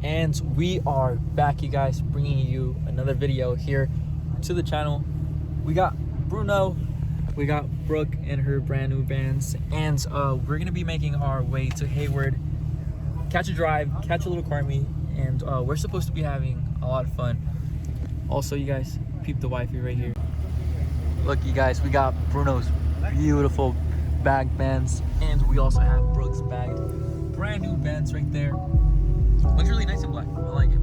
And we are back, you guys, bringing you another video here to the channel. We got Bruno, we got Brooke and her brand new bands, and we're gonna be making our way to Hayward, catch a drive, catch a little car meet, and we're supposed to be having a lot of fun. Also, you guys, peep the wifey right here. Look, you guys, we got Bruno's beautiful bag bands, and we also have Brooke's bagged brand new bands right there. Looks really nice in black. I like it.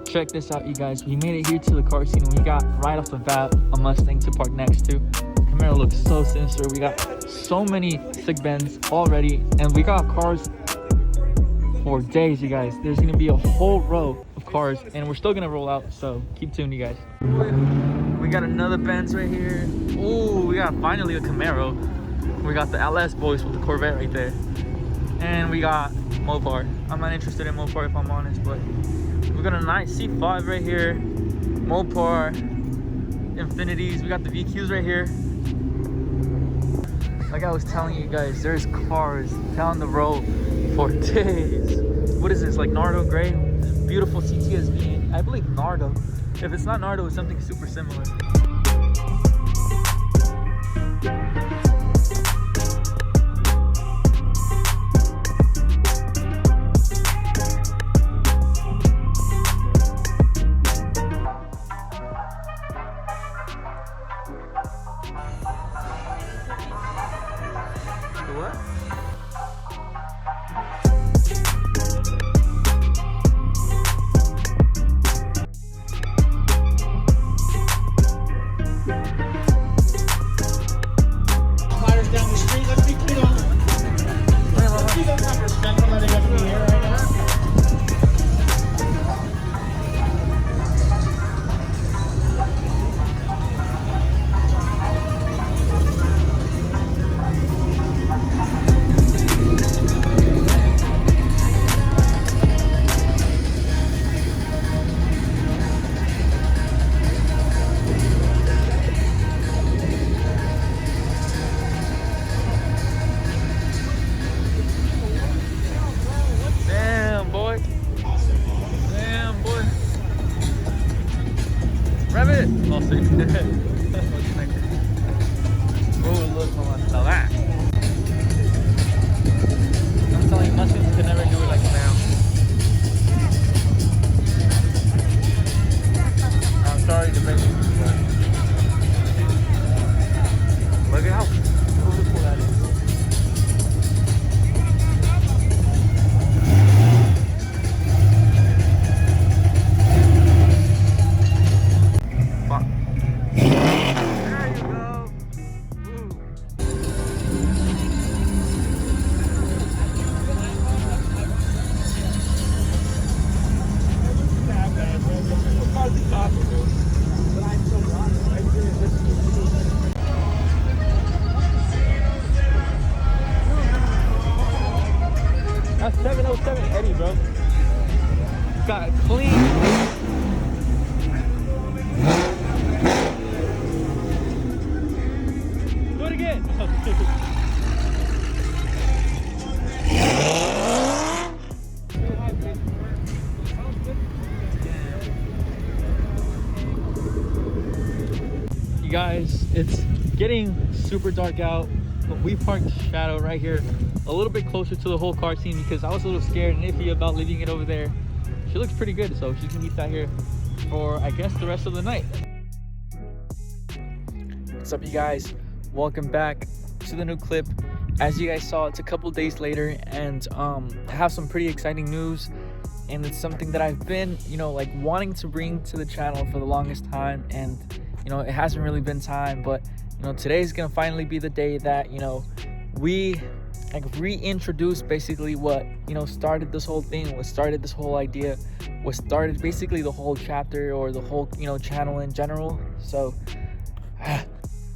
Check this out, you guys. We made it here to the car scene, and we got right off the bat a Mustang to park next to. Camaro looks so sinister. We got so many sick bands already, and we got cars for days, you guys. There's gonna be a whole row of cars, and we're still gonna roll out, so keep tuned, you guys. We got another Benz right here. Oh, we got finally a Camaro. We got the LS boys with the Corvette right there, and we got Mopar. I'm not interested in Mopar if I'm honest, but we got a nice C5 right here, Mopar, Infinities. We got the VQs right here. Like I was telling you guys, there's cars down the road for days. What is this, like Nardo gray? Beautiful CTSV. I believe Nardo. If it's not Nardo, it's something super similar. What? Down the street, let's be clear on it. You don't have respect for letting us be here right now. bro. Got clean. Do it again. You guys, it's getting super dark out, but we parked Shadow right here a little bit closer to the whole car scene because I was a little scared and iffy about leaving it over there. She looks pretty good, so she's gonna be sat here for, I guess, the rest of the night. What's up, you guys? Welcome back to the new clip. As you guys saw, it's a couple days later, and I have some pretty exciting news, and it's something that I've been, like wanting to bring to the channel for the longest time, and it hasn't really been time, but today's gonna finally be the day that we like reintroduce basically what started this whole thing, what started this whole idea, what started basically the whole chapter or the whole channel in general. So okay,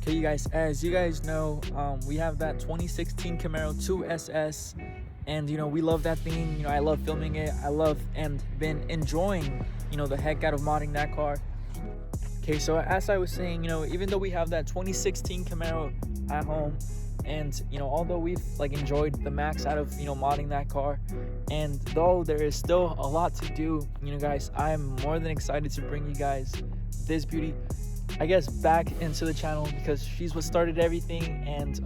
you guys, as you guys know, we have that 2016 Camaro 2SS, and we love that thing. I love filming it. I love and been enjoying the heck out of modding that car. Okay, so as I was saying, even though we have that 2016 Camaro at home, and although we've enjoyed the max out of modding that car, and though there is still a lot to do, guys, I'm more than excited to bring you guys this beauty, I guess, back into the channel, because she's what started everything. And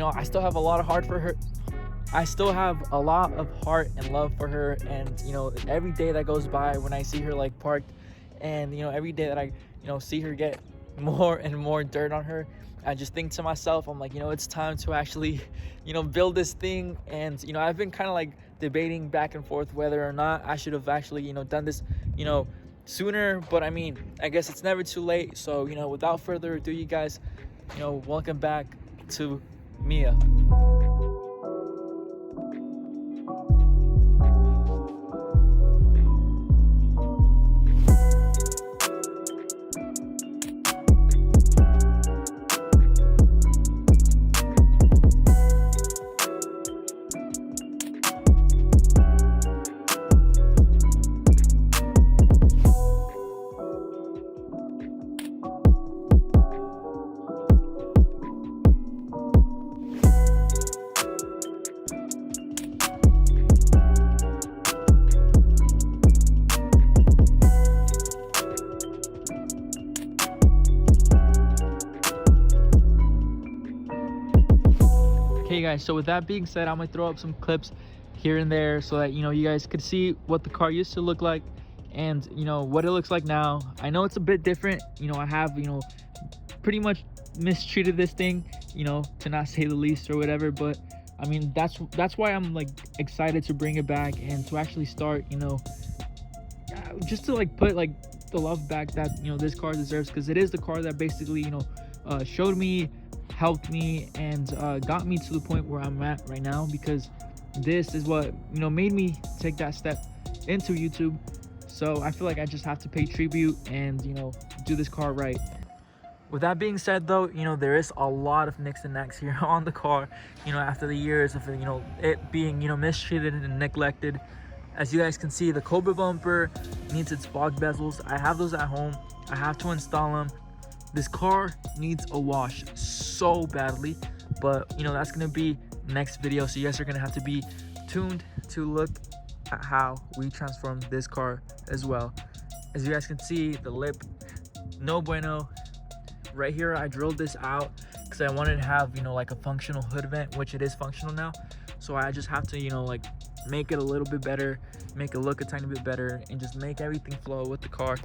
I still have a lot of heart for her. I still have a lot of heart and love for her, and every day that goes by when I see her parked, and every day that I see her get more and more dirt on her, I just think to myself, I'm like, it's time to actually build this thing. And I've been kind of debating back and forth whether or not I should have actually done this sooner, but I mean, I guess it's never too late. So without further ado, you guys, welcome back to Mia. Okay, guys, so with that being said, I'm gonna throw up some clips here and there so that you guys could see what the car used to look like, and what it looks like now. I know it's a bit different. I have pretty much mistreated this thing, to not say the least or whatever, but I mean, that's why I'm excited to bring it back and to actually start just to put the love back that this car deserves, because it is the car that basically showed me, helped me, and got me to the point where I'm at right now, because this is what made me take that step into YouTube. So I feel like I just have to pay tribute and do this car right. With that being said, though, there is a lot of nicks and knacks here on the car, after the years of it being mistreated and neglected. As you guys can see, the Cobra bumper needs its fog bezels. I have those at home. I have to install them. This car needs a wash so badly, but that's gonna be next video, so you guys are gonna have to be tuned to look at how we transform this car as well. As you guys can see, the lip, no bueno. Right here, I drilled this out because I wanted to have a functional hood vent, which it is functional now. So I just have to make it a little bit better, make it look a tiny bit better, and just make everything flow with the car.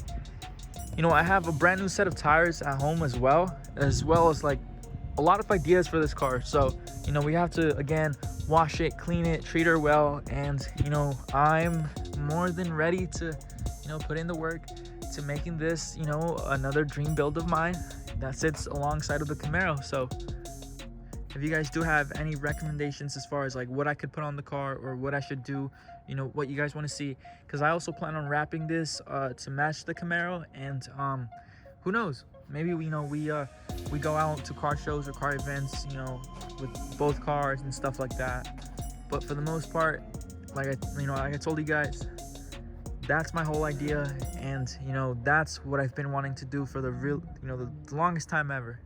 I have a brand new set of tires at home as well as a lot of ideas for this car. So we have to again wash it, clean it, treat her well, and I'm more than ready to put in the work to making this another dream build of mine that sits alongside of the Camaro. So if you guys do have any recommendations as far as what I could put on the car or what I should do, what you guys want to see, because I also plan on wrapping this to match the Camaro, and who knows, maybe we go out to car shows or car events with both cars and stuff like that. But for the most part, like I told you guys, that's my whole idea, and that's what I've been wanting to do for the longest time ever.